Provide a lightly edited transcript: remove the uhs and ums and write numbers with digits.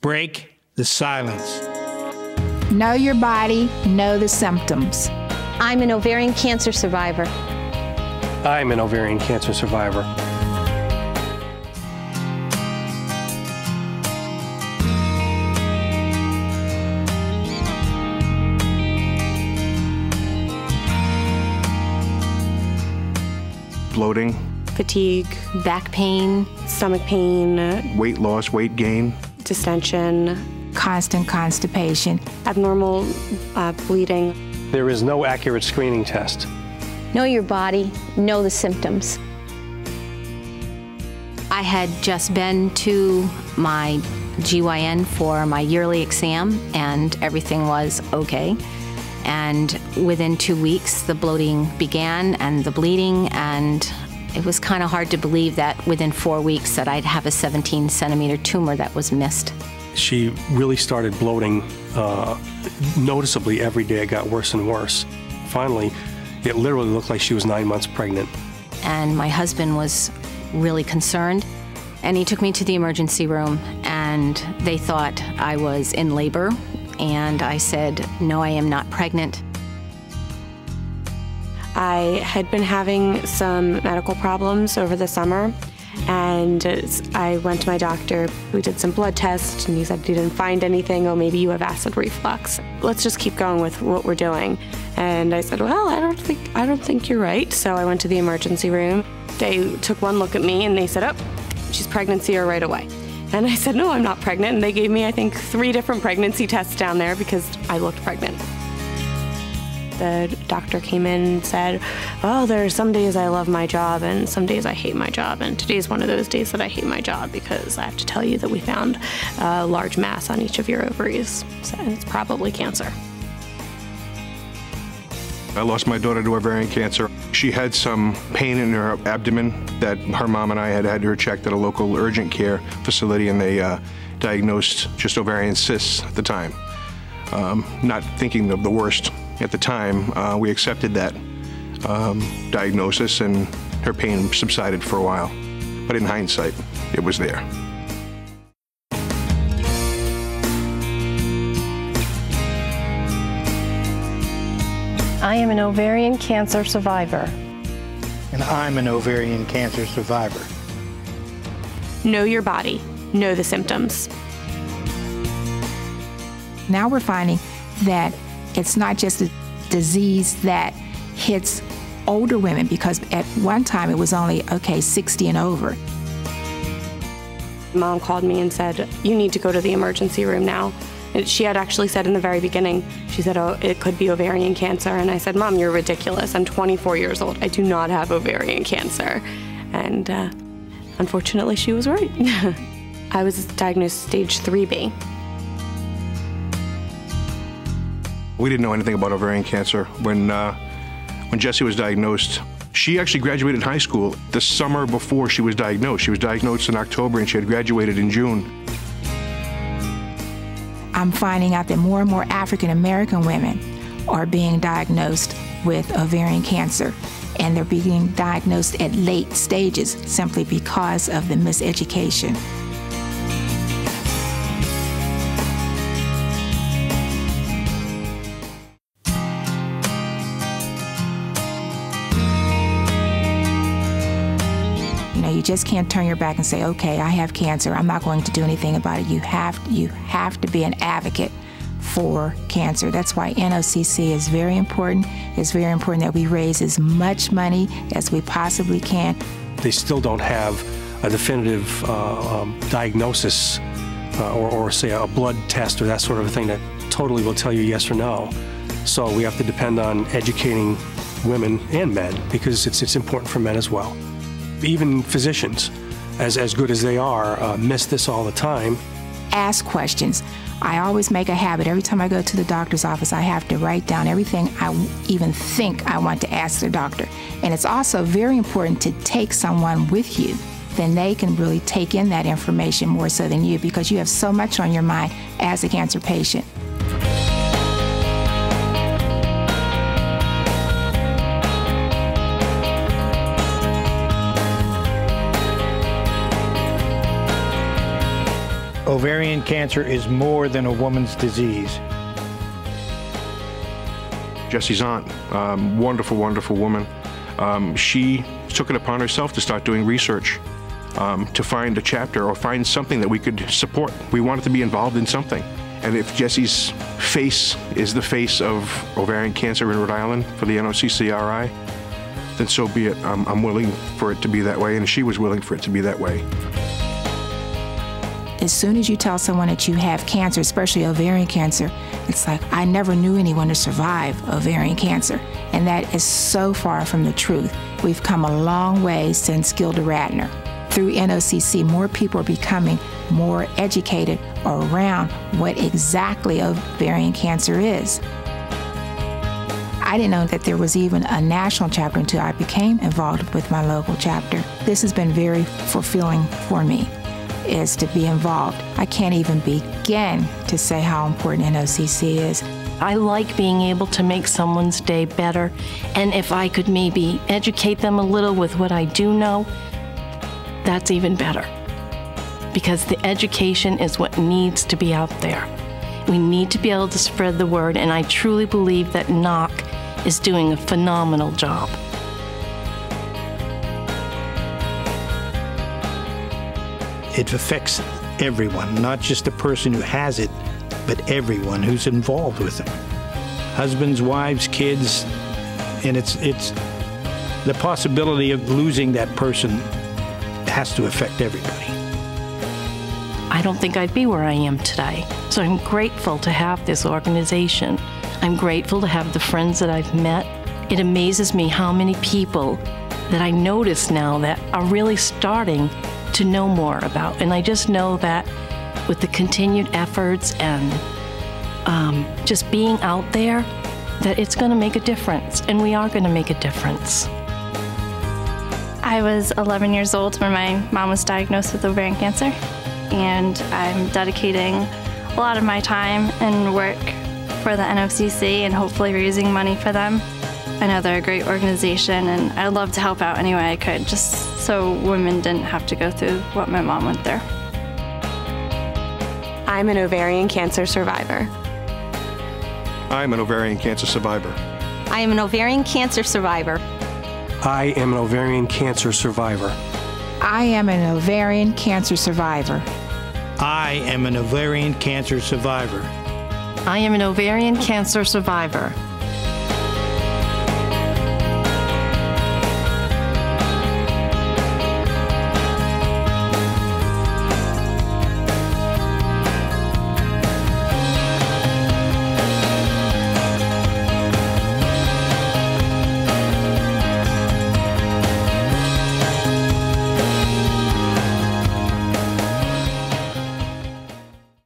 Break the silence. Know your body, know the symptoms. I'm an ovarian cancer survivor. I'm an ovarian cancer survivor. Bloating, fatigue, Back pain, stomach pain, weight loss, weight gain, distension, Constant constipation. abnormal bleeding. There is no accurate screening test. know your body, know the symptoms. I had just been to my GYN for my yearly exam and everything was okay. And within 2 weeks, the bloating began and the bleeding, and it was kind of hard to believe that within 4 weeks that I'd have a 17-centimeter tumor that was missed. She really started bloating noticeably every day. It got worse and worse. Finally, it literally looked like she was 9 months pregnant. And my husband was really concerned, and he took me to the emergency room, and they thought I was in labor. And I said, no, I am not pregnant. I had been having some medical problems over the summer, and I went to my doctor. We did some blood tests, and he said he didn't find anything. Oh, maybe you have acid reflux. Let's just keep going with what we're doing. And I said, well, I don't think you're right. So I went to the emergency room. They took one look at me, and they said, oh, she's pregnancy right away. And I said, no, I'm not pregnant. And they gave me, I think, 3 different pregnancy tests down there because I looked pregnant. The doctor came in and said, oh, there are some days I love my job and some days I hate my job. And today's one of those days that I hate my job because I have to tell you that we found a large mass on each of your ovaries. So it's probably cancer. I lost my daughter to ovarian cancer. She had some pain in her abdomen that her mom and I had her checked at a local urgent care facility, and they diagnosed just ovarian cysts at the time. Not thinking of the worst at the time, we accepted that diagnosis, and her pain subsided for a while. But in hindsight, it was there. I am an ovarian cancer survivor. And I'm an ovarian cancer survivor. Know your body, know the symptoms. Now we're finding that it's not just a disease that hits older women, because at one time it was only, 60 and over. Mom called me and said, you need to go to the emergency room now. And she had actually said in the very beginning, she said, oh, it could be ovarian cancer. And I said, Mom, you're ridiculous. I'm 24 years old. I do not have ovarian cancer. And unfortunately, she was right. I was diagnosed stage 3B. We didn't know anything about ovarian cancer. When Jessie was diagnosed, she actually graduated high school the summer before she was diagnosed. She was diagnosed in October, and she had graduated in June. I'm finding out that more and more African American women are being diagnosed with ovarian cancer, and they're being diagnosed at late stages simply because of the miseducation. You just can't turn your back and say, okay, I have cancer, I'm not going to do anything about it. You have to be an advocate for cancer. That's why NOCC is very important. It's very important that we raise as much money as we possibly can. They still don't have a definitive diagnosis or say a blood test or that sort of a thing that totally will tell you yes or no. So we have to depend on educating women and men, because it's important for men as well. Even physicians, as good as they are, miss this all the time. Ask questions. I always make a habit. Every time I go to the doctor's office, I have to write down everything I even think I want to ask the doctor. And it's also very important to take someone with you. Then they can really take in that information more so than you, because you have so much on your mind as a cancer patient. Ovarian cancer is more than a woman's disease. Jesse's aunt, wonderful, wonderful woman. She took it upon herself to start doing research to find a chapter or find something that we could support. We wanted to be involved in something. And if Jesse's face is the face of ovarian cancer in Rhode Island for the NOCC-RI, then so be it. I'm willing for it to be that way, and she was willing for it to be that way. As soon as you tell someone that you have cancer, especially ovarian cancer, it's like, I never knew anyone to survive ovarian cancer. And that is so far from the truth. We've come a long way since Gilda Radner. Through NOCC, more people are becoming more educated around what exactly ovarian cancer is. I didn't know that there was even a national chapter until I became involved with my local chapter. This has been very fulfilling for me, is to be involved. I can't even begin to say how important NOCC is. I like being able to make someone's day better, and if I could maybe educate them a little with what I do know, that's even better. Because the education is what needs to be out there. We need to be able to spread the word, and I truly believe that NOCC is doing a phenomenal job. It affects everyone, not just the person who has it, but everyone who's involved with it. Husbands, wives, kids, and it's the possibility of losing that person has to affect everybody. I don't think I'd be where I am today. So I'm grateful to have this organization. I'm grateful to have the friends that I've met. It amazes me how many people that I notice now that are really starting to know more about. And I just know that with the continued efforts and just being out there, that it's going to make a difference, and we are going to make a difference. I was 11 years old when my mom was diagnosed with ovarian cancer, and I'm dedicating a lot of my time and work for the NOCC and hopefully raising money for them. I know they're a great organization, and I'd love to help out any way I could, just so women didn't have to go through what my mom went through. I'm an ovarian cancer survivor. I'm an ovarian cancer survivor. I am an ovarian cancer survivor. I am an ovarian cancer survivor. I am an ovarian cancer survivor. I am an ovarian cancer survivor. I am an ovarian cancer survivor.